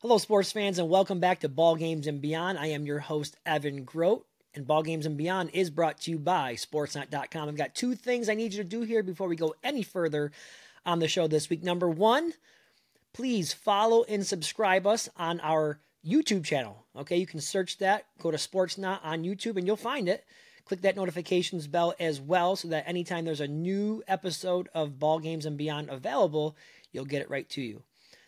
Hello, sports fans, and welcome back to Ball Games and Beyond. I am your host, Evan Grote, and Ball Games and Beyond is brought to you by Sportsnet.com. I've got two things I need you to do here before we go any further on the show this week. Number one, please follow and subscribe us on our YouTube channel. Okay, you can search that, go to Sportsnet on YouTube, and you'll find it. Click that notifications bell as well so that anytime there's a new episode of Ball Games and Beyond available, you'll get it right to you.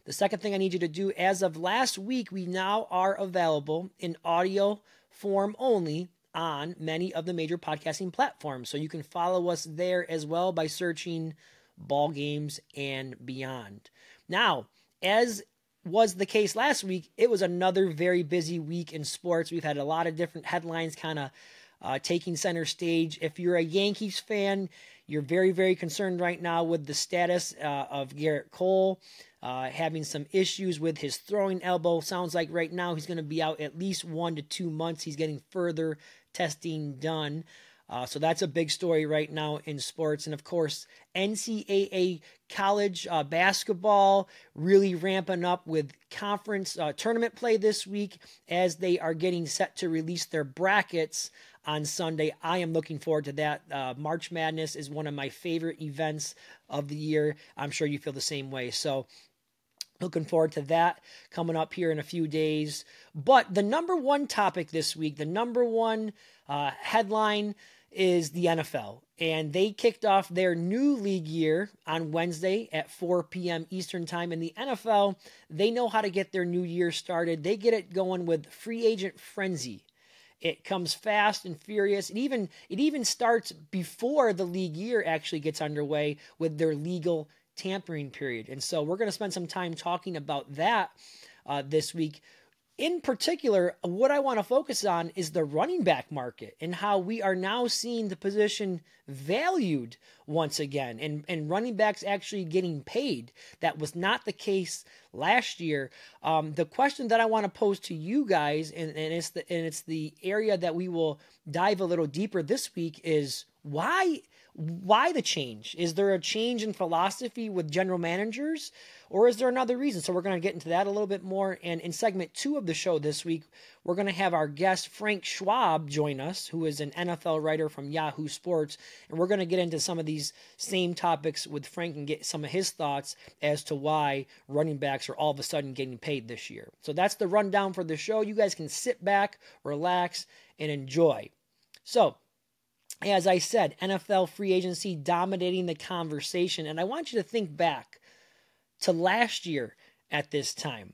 The second thing I need you to do, as of last week, we now are available in audio form only on many of the major podcasting platforms. So you can follow us there as well by searching Ball Games and Beyond. Now, as was the case last week, it was another very busy week in sports. We've had a lot of different headlines kind of taking center stage. If you're a Yankees fan, you're very, very concerned right now with the status of Gerrit Cole having some issues with his throwing elbow. Sounds like right now he's going to be out at least 1 to 2 months. He's getting further testing done. So that's a big story right now in sports. And of course, NCAA college basketball really ramping up with conference tournament play this week as they are getting set to release their brackets on Sunday. I am looking forward to that. March Madness is one of my favorite events of the year. I'm sure you feel the same way. So looking forward to that coming up here in a few days. But the number one topic this week, the number one headline is the NFL. And they kicked off their new league year on Wednesday at 4 p.m. Eastern time. And the NFL, they know how to get their new year started. They get it going with free agent frenzy. It comes fast and furious. It even starts before the league year actually gets underway with their legal tampering period. And so we're going to spend some time talking about that this week. In particular, what I want to focus on is the running back market and how we are now seeing the position valued once again and running backs actually getting paid. That was not the case last year. The question that I want to pose to you guys, and it's the area that we will dive a little deeper this week, is why the change? Is there a change in philosophy with general managers, or is there another reason? So we're going to get into that a little bit more. And in segment 2 of the show this week, we're going to have our guest Frank Schwab join us, who is an NFL writer from Yahoo Sports. And we're going to get into some of these same topics with Frank and get some of his thoughts as to why running backs are all of a sudden getting paid this year. So that's the rundown for the show. You guys can sit back, relax, and enjoy. So, as I said, NFL free agency dominating the conversation. And I want you to think back to last year at this time.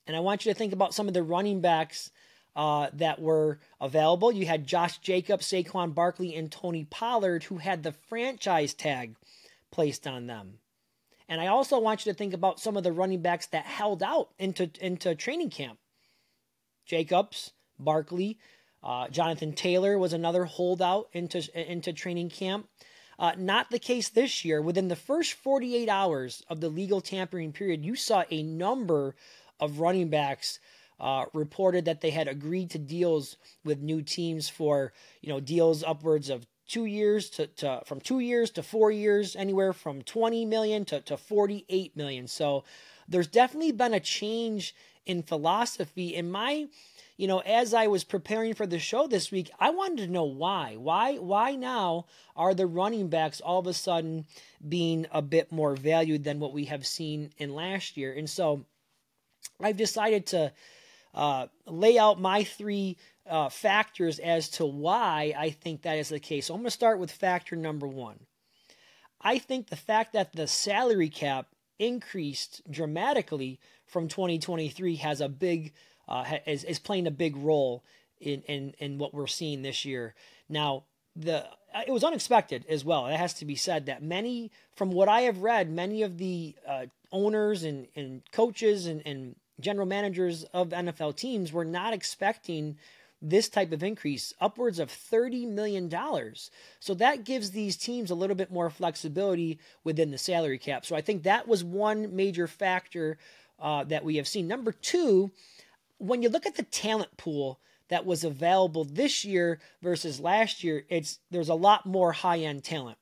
And I want you to think about some of the running backs that were available. You had Josh Jacobs, Saquon Barkley, and Tony Pollard, who had the franchise tag placed on them. And I also want you to think about some of the running backs that held out into training camp. Jacobs, Barkley, Jonathan Taylor was another holdout into training camp. Not the case this year. Within the first 48 hours of the legal tampering period, you saw a number of running backs reported that they had agreed to deals with new teams for, deals upwards of 2 years from 2 years to 4 years, anywhere from 20 million to 48 million. So there's definitely been a change in philosophy. In my as I was preparing for the show this week, I wanted to know why. Why now are the running backs all of a sudden being a bit more valued than what we have seen in last year? And so I've decided to lay out my 3 factors as to why I think that is the case. So I'm going to start with factor number 1. I think the fact that the salary cap increased dramatically from 2023 has a big is playing a big role in what we're seeing this year. Now, it was unexpected as well. It has to be said that from what I have read, many of the owners and coaches and general managers of NFL teams were not expecting this type of increase, upwards of $30 million. So that gives these teams a little bit more flexibility within the salary cap. So I think that was one major factor that we have seen. Number 2, when you look at the talent pool that was available this year versus last year, there's a lot more high-end talent.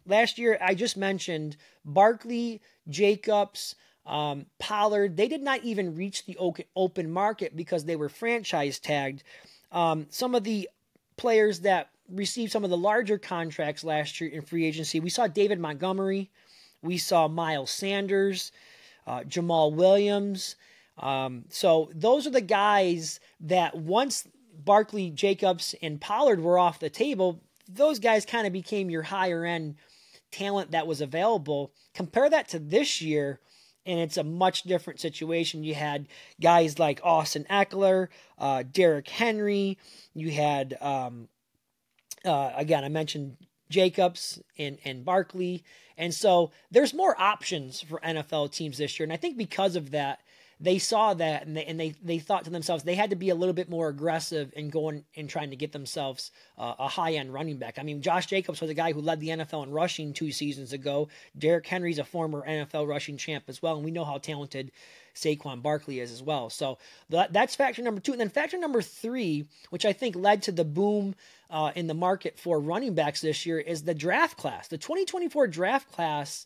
Last year, I just mentioned Barkley, Jacobs, Pollard, they did not even reach the open market because they were franchise tagged. Some of the players that received some of the larger contracts last year in free agency, we saw David Montgomery, we saw Miles Sanders, Jamal Williams. So those are the guys that once Barkley, Jacobs, and Pollard were off the table, those guys kind of became your higher end talent that was available. Compare that to this year, and it's a much different situation. You had guys like Austin Eckler, Derrick Henry. You had, again, I mentioned Jacobs and Barkley. And so there's more options for NFL teams this year. And I think because of that, they saw that and they thought to themselves they had to be a little bit more aggressive in going and trying to get themselves a high-end running back. I mean, Josh Jacobs was a guy who led the NFL in rushing 2 seasons ago. Derrick Henry's a former NFL rushing champ as well, and we know how talented Saquon Barkley is as well. So that's factor number 2. And then factor number 3, which I think led to the boom in the market for running backs this year, is the draft class. The 2024 draft class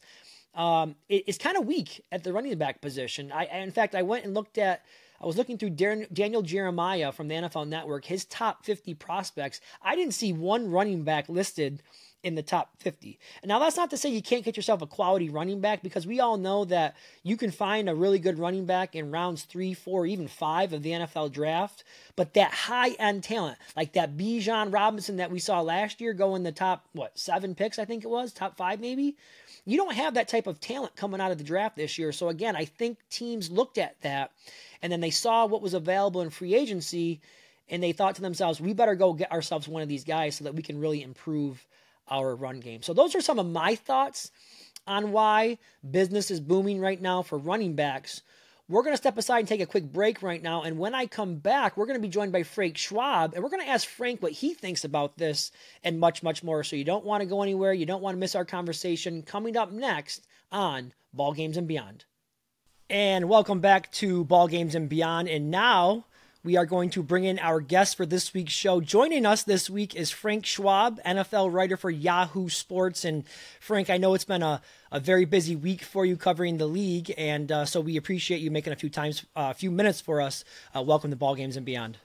is kind of weak at the running back position. In fact, I went and I was looking through Daniel Jeremiah from the NFL Network, his top 50 prospects. I didn't see one running back listed in the top 50. And now that's not to say you can't get yourself a quality running back, because we all know that you can find a really good running back in rounds 3, 4, even 5 of the NFL draft. But that high-end talent, like that Bijan Robinson that we saw last year go in the top, 7 picks, I think it was, top 5 maybe? You don't have that type of talent coming out of the draft this year. So again, I think teams looked at that and then they saw what was available in free agency and they thought to themselves, we better go get ourselves one of these guys so that we can really improve our run game. So those are some of my thoughts on why business is booming right now for running backs. We're going to step aside and take a quick break right now. And when I come back, we're going to be joined by Frank Schwab. And we're going to ask Frank what he thinks about this and much, much more. So you don't want to go anywhere. You don't want to miss our conversation coming up next on Ball Games and Beyond. And welcome back to Ball Games and Beyond. And now we are going to bring in our guest for this week's show. Joining us this week is Frank Schwab, NFL writer for Yahoo Sports. And Frank, I know it's been a very busy week for you covering the league, and so we appreciate you making a few minutes for us. Welcome to Ball Games and Beyond.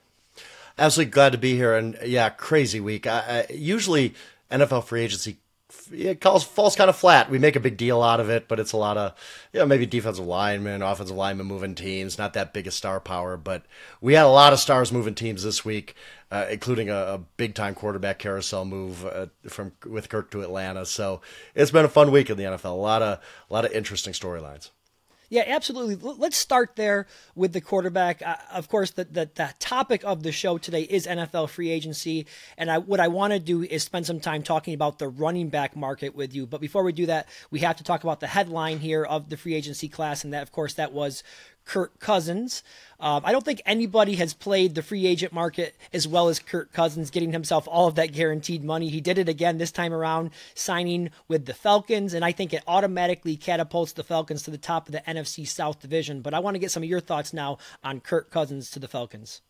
Absolutely glad to be here, and yeah, crazy week. Usually NFL free agency falls kind of flat. We make a big deal out of it, but it's a lot of maybe defensive linemen, offensive linemen moving teams, not that big a star power. But we had a lot of stars moving teams this week, including a big time quarterback carousel move with Kirk to Atlanta. So it's been a fun week in the NFL. A lot of interesting storylines. Yeah, absolutely. Let's start there with the quarterback. Of course, the topic of the show today is NFL free agency, and what I want to do is spend some time talking about the running back market with you. But before we do that, we have to talk about the headline here of the free agency class, and that, of course, that was Kirk Cousins. I don't think anybody has played the free agent market as well as Kirk Cousins, getting himself all of that guaranteed money. He did it again this time around, signing with the Falcons, and I think it automatically catapults the Falcons to the top of the NFC South division. But I want to get some of your thoughts now on Kirk Cousins to the Falcons.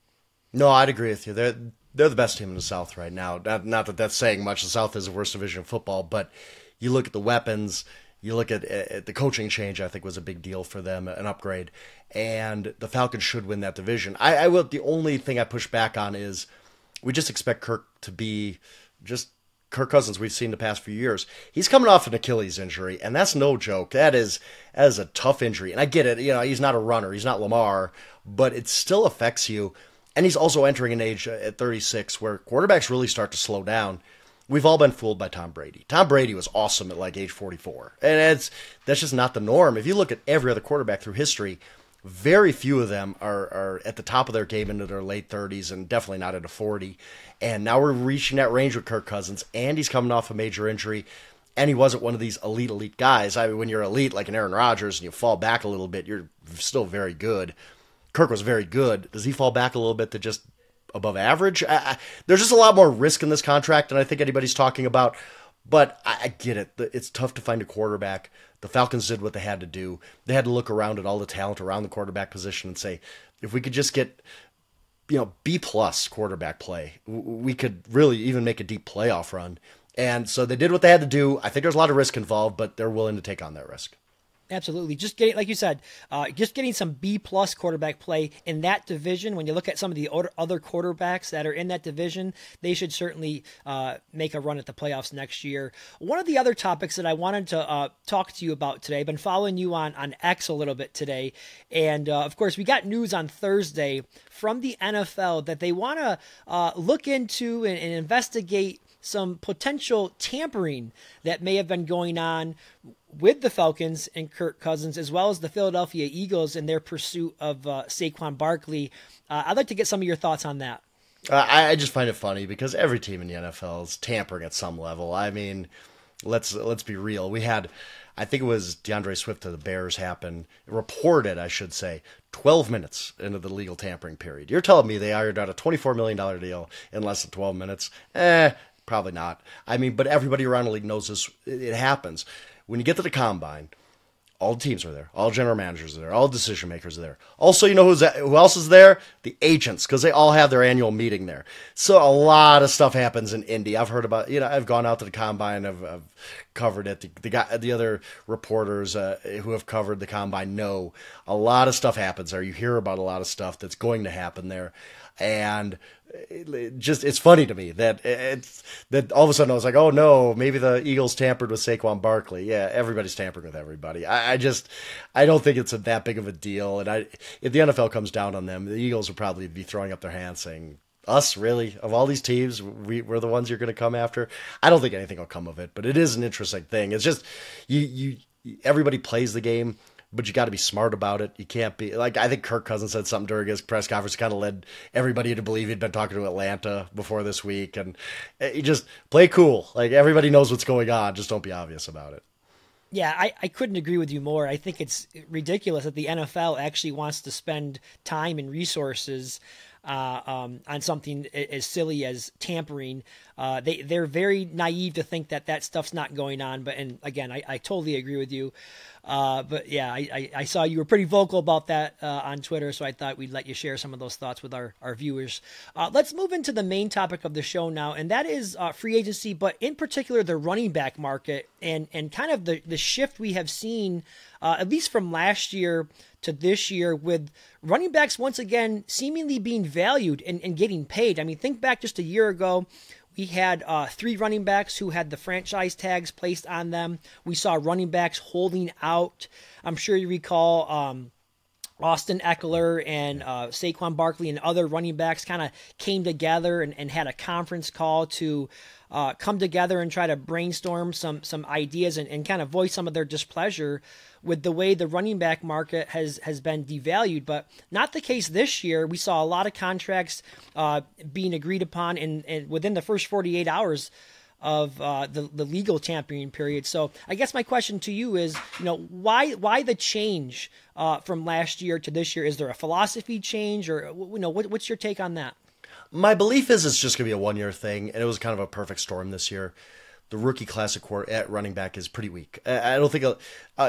No, I'd agree with you. They're the best team in the South right now. Not that that's saying much. The South is the worst division of football, but you look at the weapons. You look at the coaching change, I think was a big deal for them, an upgrade, and the Falcons should win that division. I will. The only thing I push back on is we just expect Kirk to be just Kirk Cousins we've seen the past few years. He's coming off an Achilles injury, and that's no joke. That is a tough injury, and I get it. He's not a runner, he's not Lamar, but it still affects you. And he's also entering an age at 36 where quarterbacks really start to slow down. We've all been fooled by Tom Brady. Tom Brady was awesome at like age 44. And that's just not the norm. If you look at every other quarterback through history, very few of them are at the top of their game into their late 30s and definitely not at a 40. And now we're reaching that range with Kirk Cousins, and he's coming off a major injury, and he wasn't one of these elite guys. I mean, when you're elite like an Aaron Rodgers and you fall back a little bit, you're still very good. Kirk was very good. Does he fall back a little bit to just above average? There's just a lot more risk in this contract than I think anybody's talking about, but I get it. It's tough to find a quarterback. The Falcons did what they had to do. They had to look around at all the talent around the quarterback position and say, if we could just get B+ quarterback play, we could really even make a deep playoff run. And so they did what they had to do. I think there's a lot of risk involved, but they're willing to take on that risk. Absolutely. Just getting, like you said, just getting some B plus quarterback play in that division. When you look at some of the other quarterbacks that are in that division, they should certainly make a run at the playoffs next year. One of the other topics that I wanted to talk to you about today, I've been following you on X a little bit today. And of course, we got news on Thursday from the NFL that they want to look into and investigate some potential tampering that may have been going on with the Falcons and Kirk Cousins, as well as the Philadelphia Eagles in their pursuit of Saquon Barkley. I'd like to get some of your thoughts on that. I just find it funny because every team in the NFL is tampering at some level. I mean, let's be real. We had, I think it was DeAndre Swift to the Bears happen, reported, I should say, 12 minutes into the legal tampering period. You're telling me they ironed out a $24 million deal in less than 12 minutes? Probably not. I mean, but everybody around the league knows this. It happens. When you get to the combine, all the teams are there. All general managers are there. All decision makers are there. Also, you know who else is there? The agents, because they all have their annual meeting there. So a lot of stuff happens in Indy. I've heard about, I've gone out to the combine. I've covered it. The other reporters who have covered the combine know a lot of stuff happens there. You hear about a lot of stuff that's going to happen there. And it's funny to me that all of a sudden I was like, oh no, maybe the Eagles tampered with Saquon Barkley. Yeah, everybody's tampering with everybody. I don't think it's that big of a deal. And if the NFL comes down on them, the Eagles will probably be throwing up their hands saying, us, really? Of all these teams, we're the ones you're going to come after? I don't think anything will come of it, but it is an interesting thing. It's just, everybody plays the game, but you got to be smart about it. You can't be like, I think Kirk Cousins said something during his press conference, kind of led everybody to believe he'd been talking to Atlanta before this week. And you just play cool. Like, everybody knows what's going on. Just don't be obvious about it. Yeah, I couldn't agree with you more. I think it's ridiculous that the NFL actually wants to spend time and resources on something as silly as tampering. They're very naive to think that stuff's not going on. And again, I totally agree with you. But yeah, I saw you were pretty vocal about that on Twitter, so I thought we'd let you share some of those thoughts with our viewers. Let's move into the main topic of the show now, and that is free agency, but in particular the running back market and kind of the shift we have seen, at least from last year to this year, with running backs once again seemingly being valued and getting paid. I mean, think back just a year ago. We had 3 running backs who had the franchise tags placed on them. We saw running backs holding out. I'm sure you recall Austin Eckler and Saquon Barkley and other running backs kind of came together and had a conference call to come together and try to brainstorm some ideas and kind of voice some of their displeasure with the way the running back market has been devalued, but not the case this year. We saw a lot of contracts being agreed upon in within the first 48 hours of the legal tampering period. So I guess my question to you is, why the change from last year to this year? Is there a philosophy change, or what's your take on that? My belief is it's just going to be a one-year thing, and it was kind of a perfect storm this year. The rookie class at running back is pretty weak. I don't think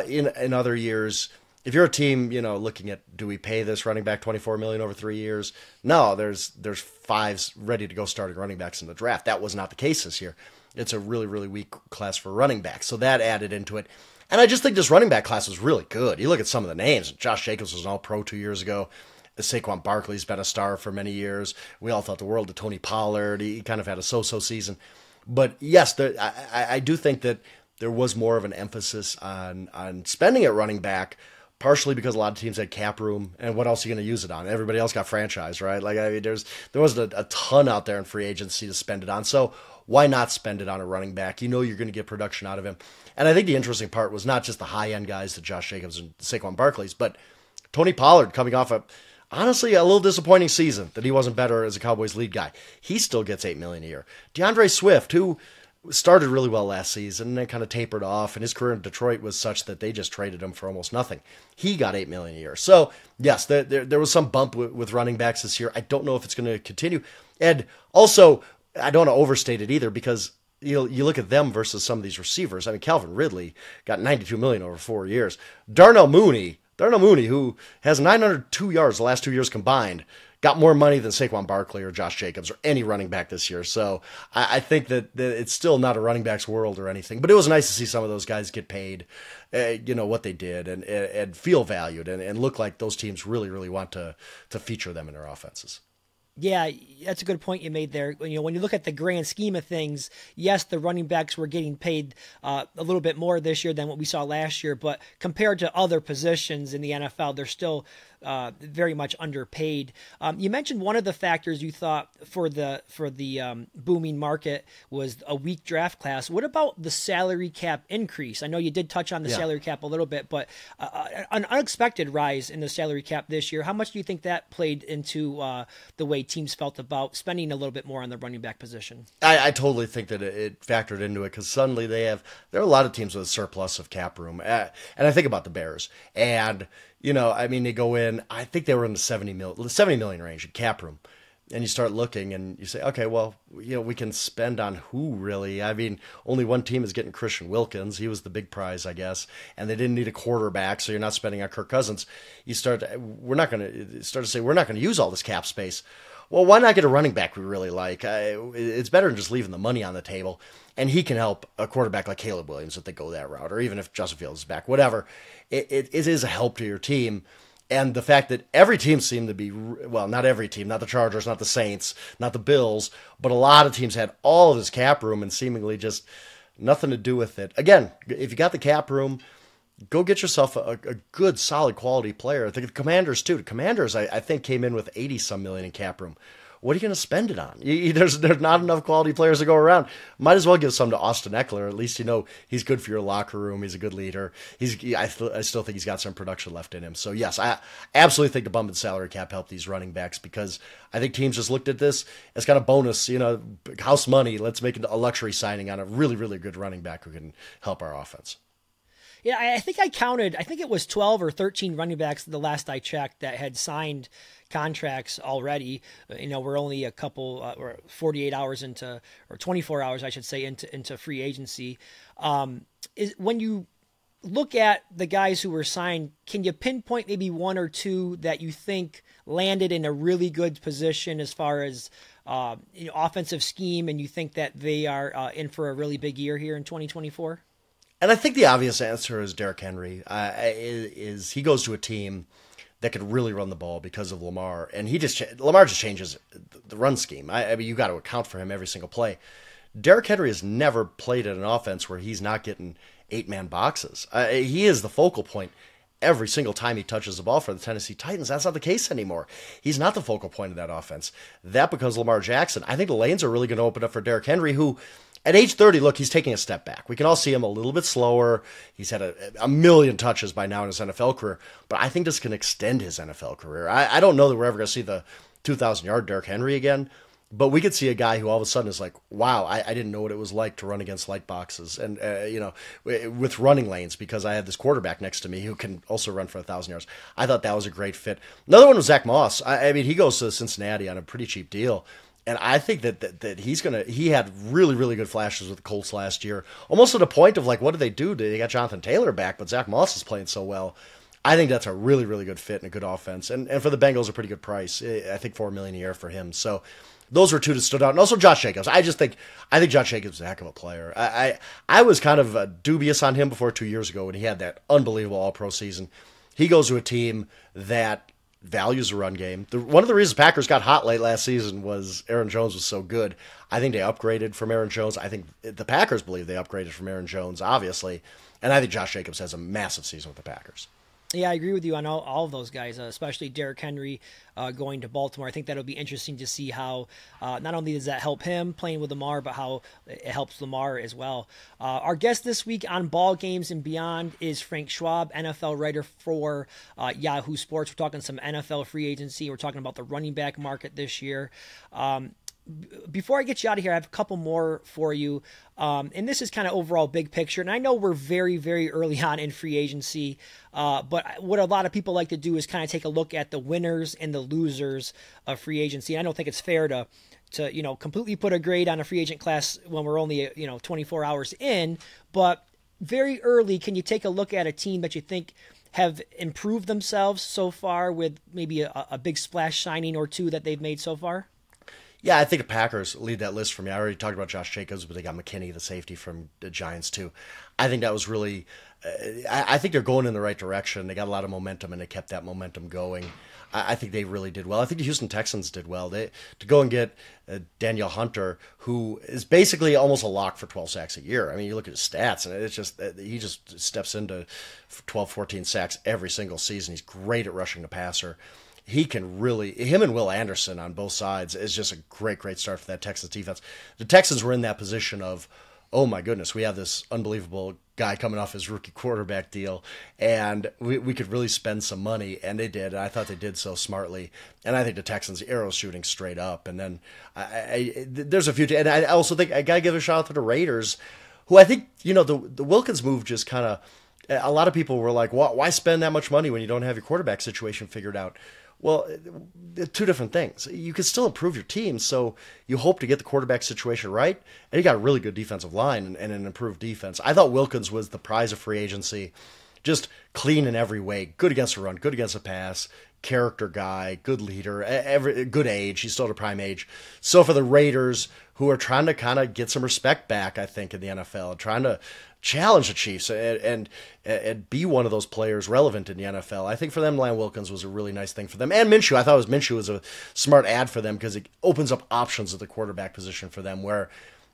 in other years, if you're a team, looking at, do we pay this running back $24 million over 3 years? No, there's 5 ready to go starting running backs in the draft. That was not the case this year. It's a really, really weak class for running backs, so that added into it. And I just think this running back class was really good. You look at some of the names. Josh Jacobs was an All-Pro 2 years ago. Saquon Barkley's been a star for many years. We all thought the world of Tony Pollard. He kind of had a so-so season. But yes, I do think that there was more of an emphasis on spending at running back, partially because a lot of teams had cap room, and what else are you going to use it on? Everybody else got franchise, right? Like, I mean, there wasn't a ton out there in free agency to spend it on, so why not spend it on a running back? You're going to get production out of him. And I think the interesting part was not just the high-end guys, the Josh Jacobs and Saquon Barkley's, but Tony Pollard coming off honestly, a little disappointing season that he wasn't better as a Cowboys lead guy. He still gets $8 million a year. DeAndre Swift, who started really well last season and then kind of tapered off, and his career in Detroit was such that they just traded him for almost nothing. He got $8 million a year. So yes, there was some bump with running backs this year. I don't know if it's going to continue. And also, I don't want to overstate it either, because you look at them versus some of these receivers. I mean, Calvin Ridley got $92 million over 4 years. Darnell Mooney, who has 902 yards the last 2 years combined, got more money than Saquon Barkley or Josh Jacobs or any running back this year. So I think that it's still not a running back's world or anything, but it was nice to see some of those guys get paid, what they did and feel valued and look like those teams really, really want to feature them in their offenses. Yeah, that's a good point you made there. When you look at the grand scheme of things, yes, the running backs were getting paid a little bit more this year than what we saw last year, but compared to other positions in the NFL, they're still very much underpaid. You mentioned one of the factors you thought for the booming market was a weak draft class. What about the salary cap increase? I know you did touch on the salary cap a little bit, but an unexpected rise in the salary cap this year. How much do you think that played into the way teams felt about spending a little bit more on the running back position? I totally think that it factored into it because suddenly there are a lot of teams with a surplus of cap room. And I think about the Bears and, they go in, I think they were in the 70 million range in cap room. And you start looking and you say, okay, well, we can spend on who really? I mean, only one team is getting Christian Wilkins. He was the big prize, I guess. And they didn't need a quarterback, so you're not spending on Kirk Cousins. We're not going to use all this cap space. Well, why not get a running back we really like? It's better than just leaving the money on the table. And he can help a quarterback like Caleb Williams if they go that route, or even if Justin Fields is back, whatever. It is a help to your team. And the fact that every team seemed to be, well, not every team, not the Chargers, not the Saints, not the Bills, but a lot of teams had all of this cap room and seemingly just nothing to do with it. Again, if you got the cap room, go get yourself a good, solid quality player. I think the Commanders, too. The Commanders, I think, came in with 80-some million in cap room. What are you going to spend it on? There's not enough quality players to go around. Might as well give some to Austin Eckler. At least he's good for your locker room. He's a good leader. I still think he's got some production left in him. So, yes, I absolutely think the bump in salary cap helped these running backs because I think teams just looked at this as kind of bonus, house money. Let's make it a luxury signing on a really, really good running back who can help our offense. Yeah, I think it was 12 or 13 running backs the last I checked that had signed contracts already. We're only a couple or 48 hours into, or 24 hours, I should say, into free agency. When you look at the guys who were signed, can you pinpoint maybe one or two that you think landed in a really good position as far as offensive scheme, and you think that they are in for a really big year here in 2024? And I think the obvious answer is Derrick Henry. He goes to a team that could really run the ball because of Lamar, and Lamar just changes the run scheme. I mean, you got to account for him every single play. Derrick Henry has never played at an offense where he's not getting 8-man boxes. He is the focal point every single time he touches the ball for the Tennessee Titans. That's not the case anymore. He's not the focal point of that offense. That becomes Lamar Jackson. I think the lanes are really going to open up for Derrick Henry, who at age 30, look, he's taking a step back. We can all see him a little bit slower. He's had a million touches by now in his NFL career, but I think this can extend his NFL career. I don't know that we're ever going to see the 2,000-yard Derrick Henry again, but we could see a guy who all of a sudden is like, wow, I didn't know what it was like to run against light boxes and, with running lanes because I had this quarterback next to me who can also run for 1,000 yards. I thought that was a great fit. Another one was Zach Moss. I mean, he goes to Cincinnati on a pretty cheap deal. And I think that he had really, really good flashes with the Colts last year, almost to the point of like, what did they do? They got Jonathan Taylor back, but Zach Moss is playing so well. I think that's a really, really good fit and a good offense. And for the Bengals, a pretty good price. I think $4 million a year for him. So those were two that stood out. And also Josh Jacobs. I think Josh Jacobs is a heck of a player. I was kind of dubious on him before 2 years ago when he had that unbelievable all-pro season. He goes to a team that values the run game. One of the reasons Packers got hot late last season was Aaron Jones was so good. I think they upgraded from Aaron Jones. I think the Packers believe they upgraded from Aaron Jones, obviously. And I think Josh Jacobs has a massive season with the Packers. Yeah, I agree with you on all of those guys, especially Derrick Henry going to Baltimore. I think that'll be interesting to see how not only does that help him playing with Lamar, but how it helps Lamar as well. Our guest this week on Ball Games and Beyond is Frank Schwab, NFL writer for Yahoo Sports. We're talking some NFL free agency. We're talking about the running back market this year. Before I get you out of here, I have a couple more for you. And this is kind of overall big picture. And I know we're very, very early on in free agency. But what a lot of people like to do is kind of take a look at the winners and the losers of free agency. And I don't think it's fair to completely put a grade on a free agent class when we're only 24 hours in. But very early, can you take a look at a team that you think have improved themselves so far with maybe a big splash signing or two that they've made so far? Yeah, I think the Packers lead that list for me. I already talked about Josh Jacobs, but they got McKinney, the safety from the Giants, too. I think that was really I think they're going in the right direction. They got a lot of momentum, and they kept that momentum going. I think they really did well. I think the Houston Texans did well. To go and get Danielle Hunter, who is basically almost a lock for 12 sacks a year. I mean, you look at his stats, and it's just he just steps into 12, 14 sacks every single season. He's great at rushing the passer. He can really, him and Will Anderson on both sides is just a great start for that Texans defense. The Texans were in that position of, oh my goodness, we have this unbelievable guy coming off his rookie quarterback deal, and we could really spend some money, and they did. And I thought they did so smartly. And I think the Texans, arrows shooting straight up. And then there's a few, and I also think I got to give a shout out to the Raiders, who I think, the Wilkins move just kind of, a lot of people were like, why spend that much money when you don't have your quarterback situation figured out? Well, two different things. You can still improve your team, so you hope to get the quarterback situation right, and you got a really good defensive line and an improved defense. I thought Wilkins was the prize of free agency, just clean in every way, good against the run, good against the pass, character guy, good leader, good age. He's still at a prime age. So for the Raiders, who are trying to kind of get some respect back, I think, in the NFL, trying to challenge the Chiefs and be one of those players relevant in the NFL. I think for them, Lan Wilkins was a really nice thing for them. And Minshew, I thought Minshew was a smart ad for them because it opens up options at the quarterback position for them where,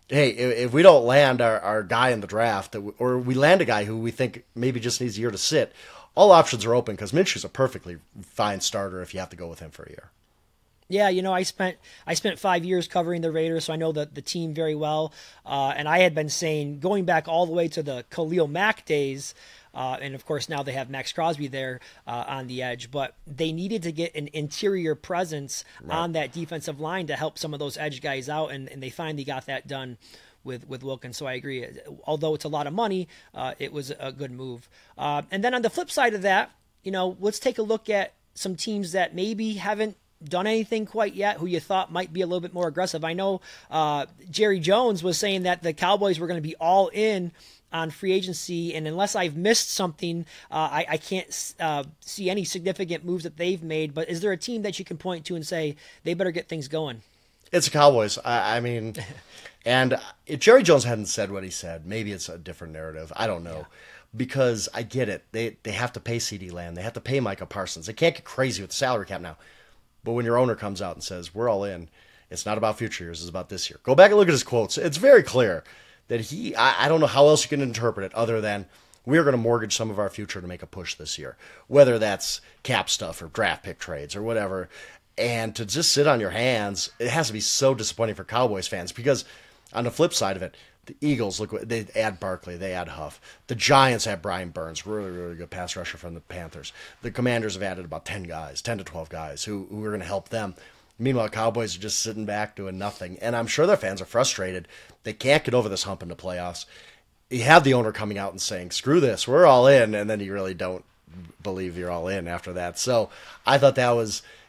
hey, if we don't land our guy in the draft, or we land a guy who we think maybe just needs a year to sit, all options are open because Minshew's a perfectly fine starter if you have to go with him for a year. Yeah, I spent 5 years covering the Raiders, so I know the team very well. And I had been saying, going back all the way to the Khalil Mack days, and of course now they have Max Crosby there on the edge, but they needed to get an interior presence on that defensive line to help some of those edge guys out, and they finally got that done with Wilkins. So I agree. Although it's a lot of money, it was a good move. And then on the flip side of that, let's take a look at some teams that maybe haven't done anything quite yet, who you thought might be a little bit more aggressive. I know Jerry Jones was saying that the Cowboys were going to be all in on free agency, and unless I've missed something, I can't see any significant moves that they've made. But is there a team that you can point to and say they better get things going? It's the Cowboys. I mean, and if Jerry Jones hadn't said what he said, maybe it's a different narrative. I don't know. Yeah. Because I get it. They have to pay CeeDee Lamb. They have to pay Micah Parsons. They can't get crazy with the salary cap now. But when your owner comes out and says, we're all in, it's not about future years, it's about this year. Go back and look at his quotes. It's very clear that I don't know how else you can interpret it other than we're going to mortgage some of our future to make a push this year, whether that's cap stuff or draft pick trades or whatever. And to just sit on your hands, it has to be so disappointing for Cowboys fans because on the flip side of it, the Eagles, look, they add Barkley, they add Huff. The Giants have Brian Burns, really good pass rusher from the Panthers. The Commanders have added about 10 to 12 guys who are going to help them. Meanwhile, Cowboys are just sitting back doing nothing. And I'm sure their fans are frustrated. They can't get over this hump in the playoffs. You have the owner coming out and saying, screw this, we're all in. And then you really don't believe you're all in after that. So I thought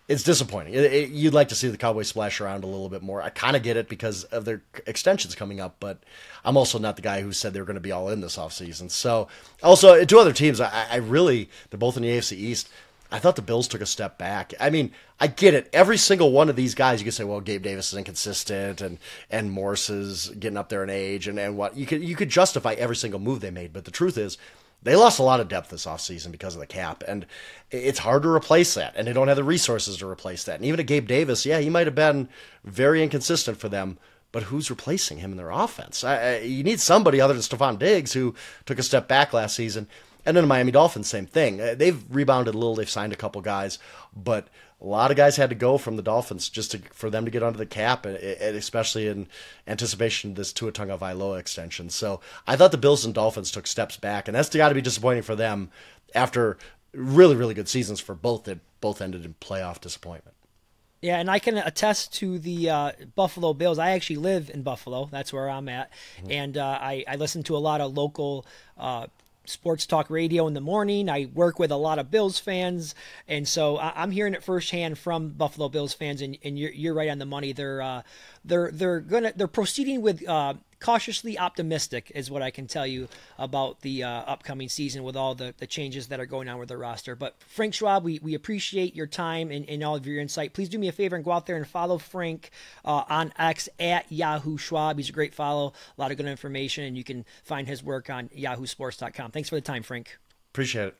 it's disappointing. You'd like to see the Cowboys splash around a little bit more. I kind of get it because of their extensions coming up, but I'm also not the guy who said they were going to be all in this offseason. So, also, two other teams, I really, they're both in the AFC East. I thought the Bills took a step back. I mean, I get it. Every single one of these guys, you could say, well, Gabe Davis is inconsistent, and Morse is getting up there in age, and what. You could justify every single move they made, but the truth is, they lost a lot of depth this offseason because of the cap, and it's hard to replace that, and they don't have the resources to replace that. And even a Gabe Davis, yeah, he might have been very inconsistent for them, but who's replacing him in their offense? You need somebody other than Stephon Diggs, who took a step back last season. And then the Miami Dolphins, same thing. They've rebounded a little. They've signed a couple guys, but a lot of guys had to go from the Dolphins just for them to get under the cap, and especially in anticipation of this Tua Tagovailoa extension. So I thought the Bills and Dolphins took steps back, and that's got to be disappointing for them after really, really good seasons for both that both ended in playoff disappointment. Yeah, and I can attest to the Buffalo Bills. I actually live in Buffalo. That's where I'm at. Mm-hmm. And I listen to a lot of local sports talk radio in the morning. I work with a lot of Bills fans, and so I'm hearing it firsthand from Buffalo Bills fans. And you're right on the money. They're proceeding with cautiously optimistic is what I can tell you about the upcoming season with all the changes that are going on with the roster. But Frank Schwab, we appreciate your time and all of your insight. Please do me a favor and go out there and follow Frank on X at Yahoo Schwab. He's a great follow, a lot of good information, and you can find his work on yahoosports.com. Thanks for the time, Frank. Appreciate it.